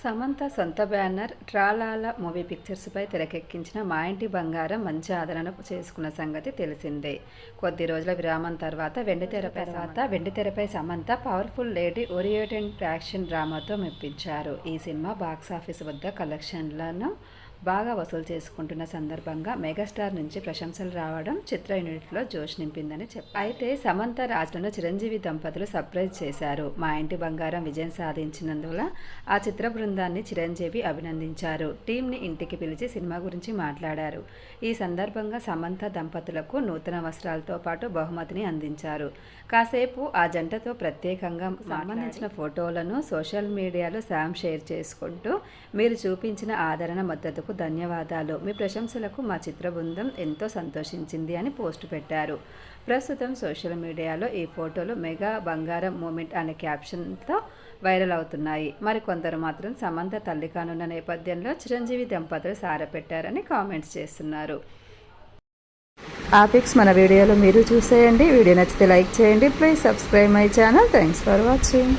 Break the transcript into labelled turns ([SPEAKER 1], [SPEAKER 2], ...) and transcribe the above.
[SPEAKER 1] సమంత సొంత banner ట్రాలాల movie పిక్చర్స్పై తెరకెక్కించిన మా ఇంటి బంగారం మంచి ఆదరణ చేసుకున్న సంగతి తెలిసిందే. కొద్ది రోజుల విరామం తర్వాత వెండితెరపై Samantha powerful lady oriented action డ్రామాతో మెప్పించారు. ఈ సినిమా బాక్సాఫీస్ వద్ద కలెక్షన్లను బాగా వసూలు చేసుకుంటున్న సందర్భంగా మెగాస్టార్ నుంచి ప్రశంసలు రావడం చిత్ర యూనిట్లో జోష్ నింపిందని చెప్పారు. అయితే సమంత రాజులను చిరంజీవి దంపతులు సర్ప్రైజ్ చేశారు. మా ఇంటి బంగారం విజయం సాధించినందువల్ల ఆ చిత్ర బృందాన్ని చిరంజీవి అభినందించారు. టీంని ఇంటికి పిలిచి సినిమా గురించి మాట్లాడారు. ఈ సందర్భంగా సమంత దంపతులకు నూతన వస్త్రాలతో పాటు బహుమతిని అందించారు. కాసేపు ఆ జంటతో ప్రత్యేకంగా సంబంధించిన ఫోటోలను సోషల్ మీడియాలో శామ్ షేర్ చేసుకుంటూ మీరు చూపించిన ఆదరణ మద్దతుకు ధన్యవాదాలు. మీ ప్రశంసలకు మా చిత్ర బృందం ఎంతో సంతోషించింది అని పోస్టు పెట్టారు. ప్రస్తుతం సోషల్ మీడియాలో ఈ ఫోటోలు మెగా బంగారం మూమెంట్ అనే క్యాప్షన్తో వైరల్ అవుతున్నాయి. మరికొందరు మాత్రం సమంత తల్లి కానున్న నేపథ్యంలో చిరంజీవి దంపతులు సారపెట్టారని కామెంట్స్ చేస్తున్నారు. ఆ పిక్స్ మన వీడియోలో మీరు చూసేయండి. వీడియో నచ్చితే లైక్ చేయండి. Please subscribe my channel. Thanks for watching.